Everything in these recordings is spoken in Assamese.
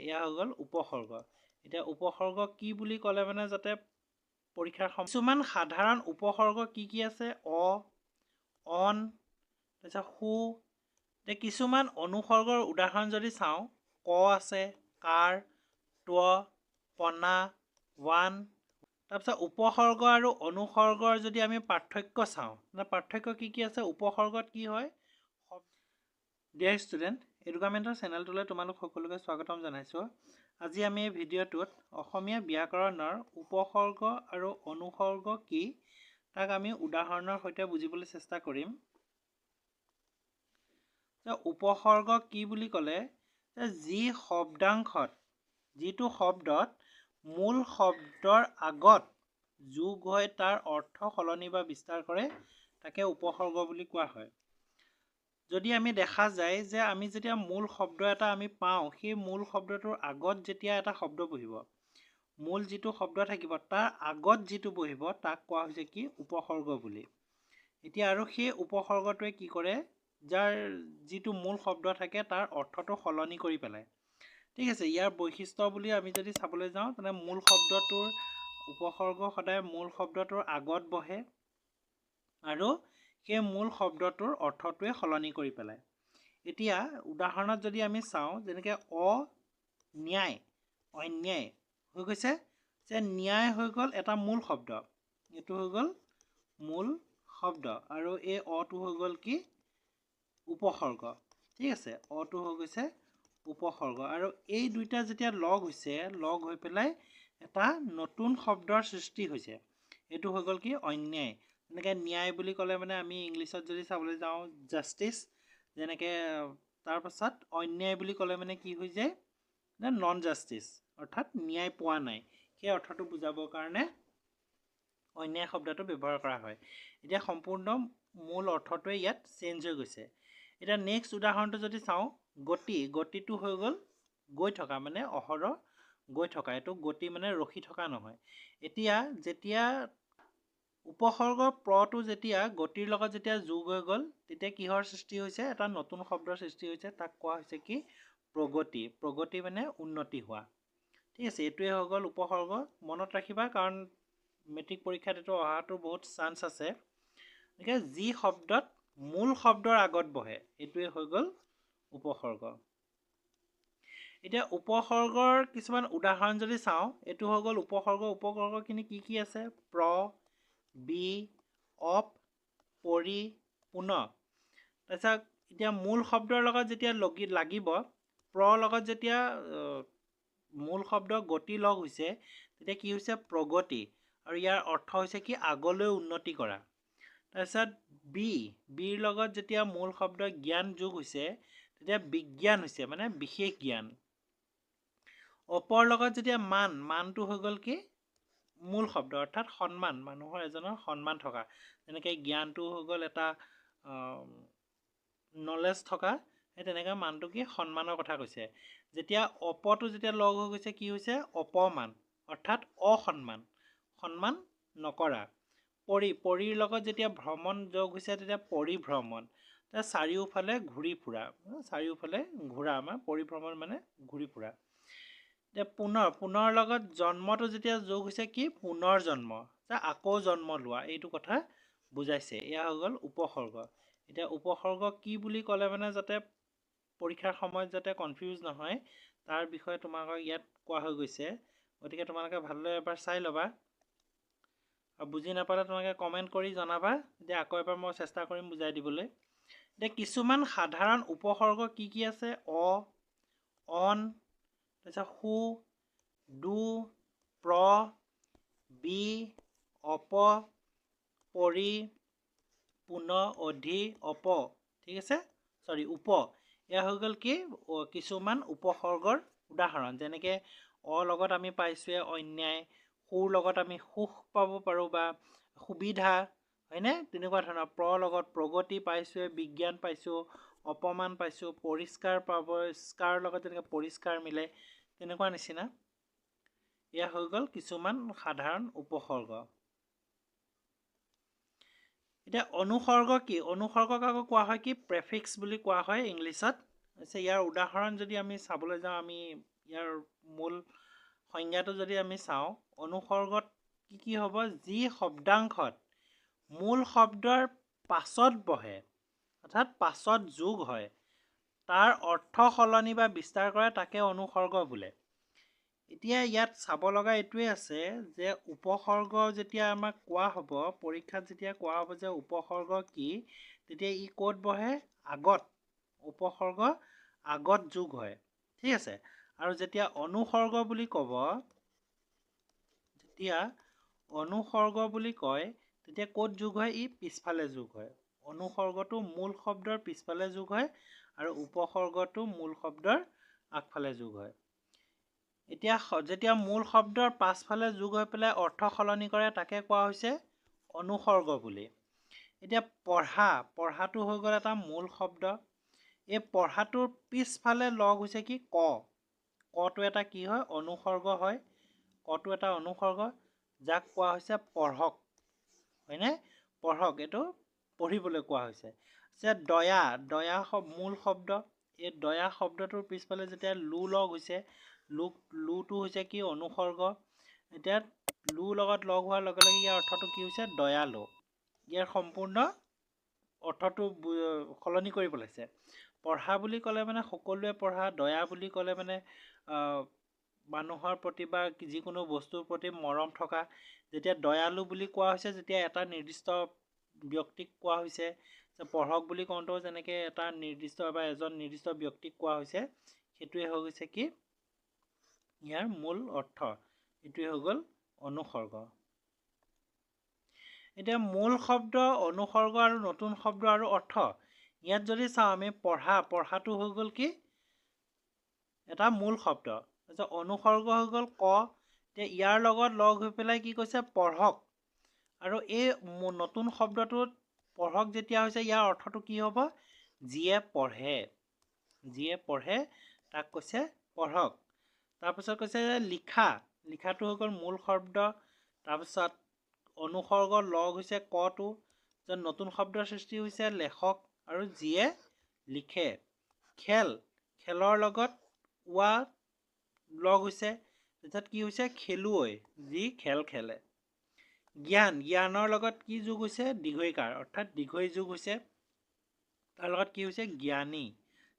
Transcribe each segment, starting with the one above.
এয়া হৈ গ'ল উপসৰ্গ এতিয়া উপসৰ্গ কি বুলি ক'লে মানে যাতে পৰীক্ষাৰ কিছুমান সাধাৰণ উপসৰ্গ কি আছে অ অন তাৰপিছত সু কিছুমান অনুসৰ্গৰ উদাহৰণ যদি চাওঁ ক আছে কাৰ ত্ব পনা ওৱান তাৰপিছত উপসৰ্গ আৰু অনুসৰ্গৰ যদি আমি পাৰ্থক্য চাওঁ পাৰ্থক্য কি আছে উপসৰ্গত কি হয় ডিয়াৰ ষ্টুডেণ্ট এডুকামেণ্টৰ চেনেলটোলৈ তোমালোক সকলোকে স্বাগতম জনাইছোঁ আজি আমি এই ভিডিঅ'টোত অসমীয়া ব্যাকৰণৰ উপসৰ্গ আৰু অনুসৰ্গ কি তাক আমি উদাহৰণৰ সৈতে বুজিবলৈ চেষ্টা কৰিম উপসৰ্গ কি বুলি ক'লে যি শব্দাংশত যিটো শব্দত মূল শব্দৰ আগত যোগ হৈ তাৰ অৰ্থ সলনি বা বিস্তাৰ কৰে তাকে উপসৰ্গ বুলি কোৱা হয় যদি আমি দেখা যায় যে আমি যেতিয়া মূল শব্দ এটা আমি পাওঁ সেই মূল শব্দটোৰ আগত যেতিয়া এটা শব্দ বহিব মূল যিটো শব্দ থাকিব তাৰ আগত যিটো বহিব তাক কোৱা হৈছে কি উপসৰ্গ বুলি এতিয়া আৰু সেই উপসৰ্গটোৱে কি কৰে যাৰ যিটো মূল শব্দ থাকে তাৰ অৰ্থটো সলনি কৰি পেলায় ঠিক আছে ইয়াৰ বৈশিষ্ট্য বুলি আমি যদি চাবলৈ যাওঁ তেনে মূল শব্দটোৰ উপসৰ্গ সদায় মূল শব্দটোৰ আগত বহে আৰু সেই মূল শব্দটোৰ অৰ্থটোৱে সলনি কৰি পেলায় এতিয়া উদাহৰণত যদি আমি চাওঁ যেনেকৈ ন্যায় অন্যায় হৈ গৈছে যে ন্যায় হৈ গ'ল এটা মূল শব্দ এইটো হৈ গ'ল মূল শব্দ আৰু এই অটো হৈ গ'ল কি উপসৰ্গ ঠিক আছে অটো হৈ গৈছে উপসৰ্গ আৰু এই দুইটা যেতিয়া লগ হৈছে লগ হৈ পেলাই এটা নতুন শব্দৰ সৃষ্টি হৈছে এইটো হৈ গ'ল কি অন্যায় যেনেকৈ ন্যায় বুলি ক'লে মানে আমি ইংলিছত যদি চাবলৈ যাওঁ জাষ্টিচ যেনেকৈ তাৰপাছত অন্যায় বুলি ক'লে মানে কি হৈ যায় নন জাষ্টিচ অৰ্থাৎ ন্যায় পোৱা নাই সেই অৰ্থটো বুজাবৰ কাৰণে অন্যায় শব্দটো ব্যৱহাৰ কৰা হয় এতিয়া সম্পূৰ্ণ মূল অৰ্থটোৱে ইয়াত চেঞ্জ হৈ গৈছে এতিয়া নেক্সট উদাহৰণটো যদি চাওঁ গতিটো হৈ গ'ল গৈ থকা মানে অহৰহ গৈ থকা এইটো গতি মানে ৰখি থকা নহয় এতিয়া যেতিয়া উপসৰ্গ প্ৰটো যেতিয়া গতিৰ লগত যেতিয়া যোগ হৈ গ'ল তেতিয়া কিহৰ সৃষ্টি হৈছে এটা নতুন শব্দৰ সৃষ্টি হৈছে তাক কোৱা হৈছে কি প্ৰগতি মানে উন্নতি হোৱা ঠিক আছে এইটোৱে হৈ গ'ল উপসৰ্গ মনত ৰাখিবা কাৰণ মেট্ৰিক পৰীক্ষাত এইটো অহাটো বহুত চান্স আছে গতিকে যি শব্দত মূল শব্দৰ আগত বহে এইটোৱে হৈ গ'ল উপসৰ্গ এতিয়া উপসৰ্গৰ কিছুমান উদাহৰণ যদি চাওঁ এইটো হৈ গ'ল উপসৰ্গখিনি কি আছে প্ৰ বি অপ পৰি পুন তাৰপিছত এতিয়া মূল শব্দৰ লগত যেতিয়া লাগিব প্ৰ লগত যেতিয়া মূল শব্দ গতি লগ হৈছে তেতিয়া কি হৈছে প্ৰগতি আৰু ইয়াৰ অৰ্থ হৈছে কি আগলৈ উন্নতি কৰা তাৰপিছত বিৰ লগত যেতিয়া মূল শব্দ জ্ঞান যোগ হৈছে তেতিয়া বিজ্ঞান হৈছে মানে বিশেষ জ্ঞান অপৰ লগত যেতিয়া মানটো হৈ গ'ল কি মূল শব্দ অৰ্থাৎ সন্মান মানুহৰ এজনৰ সন্মান থকা যেনেকৈ জ্ঞানটো হৈ গ'ল এটা নলেজ থকা সেই তেনেকৈ মানটো কি সন্মানৰ কথা কৈছে যেতিয়া অপটো যেতিয়া লগ হৈ গৈছে কি হৈছে অপমান অৰ্থাৎ সন্মান নকৰা পৰিৰ লগত যেতিয়া ভ্ৰমণ যোগ হৈছে তেতিয়া পৰিভ্ৰমণ চাৰিওফালে ঘূৰি ফুৰা চাৰিওফালে ঘূৰা আমাৰ পৰিভ্ৰমণ মানে ঘূৰি ফুৰা এতিয়া পুনৰ লগত জন্মটো যেতিয়া যোগ হৈছে কি পুনৰ জন্ম আকৌ জন্ম লোৱা এইটো কথা বুজাইছে এয়া হৈ গ'ল উপসৰ্গ এতিয়া উপসৰ্গ কি বুলি ক'লে মানে যাতে পৰীক্ষাৰ সময়ত যাতে কনফিউজ নহয় তাৰ বিষয়ে তোমালোকক ইয়াত কোৱা হৈ গৈছে গতিকে তোমালোকে ভালদৰে এবাৰ চাই ল'বা আৰু বুজি নাপালে তোমালোকে কমেণ্ট কৰি জনাবা এতিয়া আকৌ এবাৰ মই চেষ্টা কৰিম বুজাই দিবলৈ এতিয়া কিছুমান সাধাৰণ উপসৰ্গ কি আছে অন তাৰপিছত সু দু প্ৰ বি অপ পৰি পুন অধি অপ ঠিক আছে উপ এয়া হৈ গ'ল কি কিছুমান উপসৰ্গৰ উদাহৰণ যেনেকৈ লগত আমি পাইছোঁৱে অন্যায় সুৰ লগত আমি সুখ পাব পাৰোঁ বা সুবিধা হয়নে তেনেকুৱা ধৰণৰ লগত প্ৰগতি পাইছোঁৱে বিজ্ঞান পাইছোঁ অপমান পাইছোঁ পৰিষ্কাৰ লগত যেনেকৈ পৰিষ্কাৰ মিলে তেনেকুৱা নিচিনা এয়া হৈ গ'ল কিছুমান সাধাৰণ উপসৰ্গ এতিয়া অনুসৰ্গ কি অনুসৰ্গক আকৌ কোৱা হয় কি প্ৰেফিক্স বুলি কোৱা হয় ইংলিছত ইয়াৰ উদাহৰণ যদি আমি চাবলৈ যাওঁ আমি ইয়াৰ মূল সংজ্ঞাটো যদি আমি চাওঁ, অনুসৰ্গত কি হ'ব, যি শব্দাংশত মূল শব্দৰ পাছত বহে অৰ্থাৎ পাছত যোগ হয় তাৰ অৰ্থ সলনি বা বিস্তাৰ কৰে তাকে অনুসৰ্গ বোলে। এতিয়া ইয়াত চাব লগা এইটোৱে আছে যে উপসৰ্গ যেতিয়া আমাক কোৱা হ'ব, পৰীক্ষাত যেতিয়া কোৱা হ'ব যে উপসৰ্গ কি, তেতিয়া ই ক'ত বহে, আগত। উপসৰ্গ আগত যোগ হয়, ঠিক আছে। আৰু যেতিয়া অনুসৰ্গ বুলি ক'ব, যেতিয়া অনুসৰ্গ বুলি কয় তেতিয়া ক'ত যোগ হয়, ই পিছফালে যোগ হয়। অনুসৰ্গটো মূল শব্দৰ পিছফালে যোগ হয় আৰু উপসৰ্গটো মূল শব্দৰ আগফালে যোগ হয়। এতিয়া যেতিয়া মূল শব্দৰ পাছফালে যোগ হৈ পেলাই অৰ্থ সলনি কৰে তাকে কোৱা হৈছে অনুসৰ্গ বুলি। এতিয়া পঢ়াটো হৈ গ'ল এটা মূল শব্দ। এই পঢ়াটোৰ পিছফালে লগ হৈছে কি, কটো এটা কি হয়, অনুসৰ্গ হয়। কটো এটা অনুসৰ্গ যাক কোৱা হৈছে পঢ়ক, হয়নে, পঢ়ক, এইটো পঢ়িবলৈ কোৱা হৈছে। যে দয়া মূল শব্দ, এই দয়া শব্দটোৰ পিছফালে যেতিয়া লু লগ হৈছে, লুটো হৈছে কি, অনুসৰ্গ। এতিয়া লু লগত লগ হোৱাৰ লগে লগে ইয়াৰ অৰ্থটো কি হৈছে, দয়ালু। ইয়াৰ সম্পূৰ্ণ অৰ্থটো সলনি কৰি পেলাইছে। পঢ়া বুলি ক'লে মানে সকলোৱে পঢ়া, দয়া বুলি ক'লে মানে মানুহৰ প্ৰতি বা যিকোনো বস্তুৰ প্ৰতি মৰম থকা। যেতিয়া দয়ালু বুলি কোৱা হৈছে, যেতিয়া এটা নিৰ্দিষ্ট ব্যক্তিক কোৱা হৈছে। পঢ়ক বুলি কওঁতেও যেনেকৈ এটা নিৰ্দিষ্ট বা এজন নিৰ্দিষ্ট ব্যক্তিক কোৱা হৈছে, সেইটোৱে হৈ গৈছে কি ইয়াৰ মূল অৰ্থ, এইটোৱে হৈ গ'ল অনুসৰ্গ। এতিয়া মূল শব্দ, অনুসৰ্গ আৰু নতুন শব্দ আৰু অৰ্থ। ইয়াত যদি চাওঁ আমি পঢ়াটো হৈ গ'ল কি এটা মূল শব্দ। তাৰপিছত অনুসৰ্গ হৈ গ'ল ক, এতিয়া ইয়াৰ লগত লগ হৈ পেলাই কি কৈছে, পঢ়ক। আৰু এই নতুন শব্দটোত পঢ়ক যেতিয়া হৈছে, ইয়াৰ অৰ্থটো কি হ'ব, যিয়ে পঢ়ে তাক কৈছে পঢ়ক। তাৰপিছত কৈছে লিখাটো হৈ গ'ল মূল শব্দ। তাৰপিছত অনুসৰ্গ লগ হৈছে কটো, নতুন শব্দৰ সৃষ্টি হৈছে লেখক আৰু যিয়ে লিখে। খেলৰ লগত লগ হৈছে, তাৰপিছত কি হৈছে, খেলুৱৈ, যি খেল খেলে। জ্ঞানৰ লগত কি যোগ হৈছে, দীৰ্ঘইকাৰ, অৰ্থাৎ দীৰ্ঘই যোগ হৈছে, তাৰ লগত কি হৈছে, জ্ঞানী,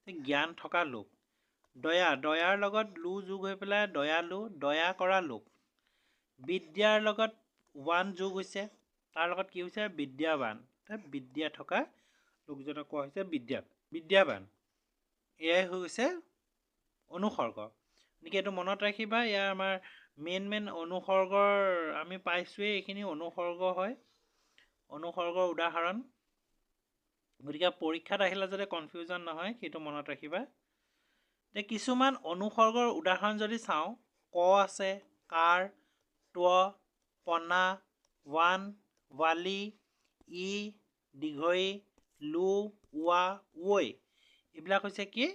জ্ঞান থকা লোক। দয়াৰ লগত লু যোগ হৈ পেলাই দয়ালু, দয়া কৰা লোক। বিদ্যাৰ লগত যোগ হৈছে, তাৰ লগত কি হৈছে, বিদ্যাৱান, বিদ্যা থকা লোকজনক কোৱা হৈছে বিদ্যাৱান। এয়াই হৈ গৈছে অনুসৰ্গ। গতিকে এইটো মনত ৰাখিবা, ইয়াৰ আমাৰ মেইন অনুসৰ্গৰ আমি পাইছোৱেই, এইখিনি অনুসৰ্গ হয়, অনুসৰ্গৰ উদাহৰণ। গতিকে পৰীক্ষাত আহিলে যাতে কনফিউজন নহয় সেইটো মনত ৰাখিবা। এতিয়া কিছুমান অনুসৰ্গৰ উদাহৰণ যদি চাওঁ, ক আছে, কাৰ, পনা, ৱালি, ই, দীৰ্ঘই, লু, ঐ, এইবিলাক হৈছে কি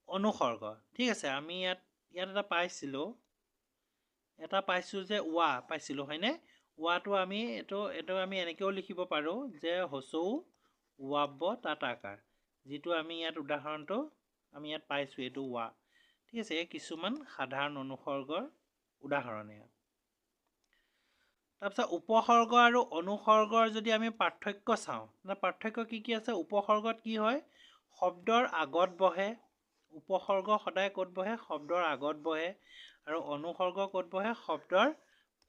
অনুসৰ্গ। ঠিক আছে, আমি ইয়াত এটা পাইছোঁ যে পাইছিলোঁ, হয়নে? টো আমি এইটো আমি এনেকৈও লিখিব পাৰোঁ যে হচৌ ৱাব্ব তাতাকাৰ, যিটো আমি ইয়াত উদাহৰণটো আমি ইয়াত পাইছোঁ, এইটো ঠিক আছে। এই কিছুমান সাধাৰণ অনুসৰ্গৰ উদাহৰণে। তাৰপিছত উপসৰ্গ আৰু অনুসৰ্গৰ যদি আমি পাৰ্থক্য চাওঁ, পাৰ্থক্য কি আছে, উপসৰ্গত কি হয়, শব্দৰ আগত বহে। উপসৰ্গ সদায় ক'ত বহে, শব্দৰ আগত বহে। আৰু অনুসৰ্গ ক'ত বহে, শব্দৰ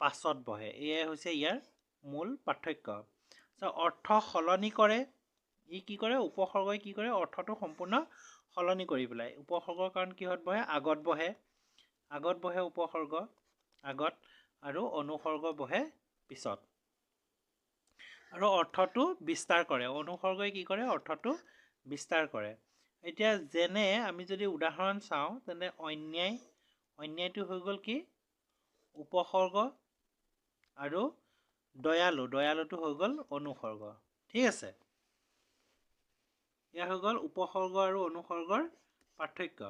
পাছত বহে। এয়াই হৈছে ইয়াৰ মূল পাৰ্থক্য। অৰ্থ সলনি কৰে, ই কি কৰে, উপসৰ্গই কি কৰে, অৰ্থটো সম্পূৰ্ণ সলনি কৰি পেলাই। উপসৰ্গৰ কাৰণ কিহত বহে, আগত বহে উপসৰ্গ আগত, আৰু অনুসৰ্গ বহে পিছত। আৰু অৰ্থটো বিস্তাৰ কৰে, অনুসৰ্গই কি কৰে, অৰ্থটো বিস্তাৰ কৰে। এতিয়া যেনে আমি যদি উদাহৰণ চাওঁ, তেনে অন্যায়টো হৈ গ'ল কি উপসৰ্গ, আৰু দয়ালুটো হৈ গ'ল অনুসৰ্গ। ঠিক আছে, এয়া হৈ গ'ল উপসৰ্গ আৰু অনুসৰ্গৰ পাৰ্থক্য।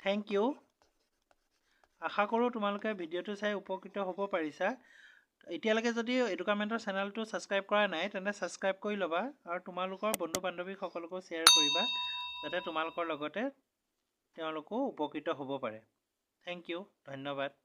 Thank U. আশা কৰোঁ তোমালোকে ভিডিঅ'টো চাই উপকৃত হ'ব পাৰিছা। এতিয়ালৈকে যদি এডুকামেণ্টৰ চেনেলটো ছাবস্ক্ৰাইব কৰা নাই, তেন্তে ছাবস্ক্ৰাইব কৰি ল'বা আৰু তোমালোকৰ বন্ধু বান্ধৱীসকলকো শ্বেয়াৰ কৰিবা। যাতে তোমালোকৰ লগতে তেওঁলোকো উপকৃত হ'ব পাৰে। থেংক ইউ, ধন্যবাদ।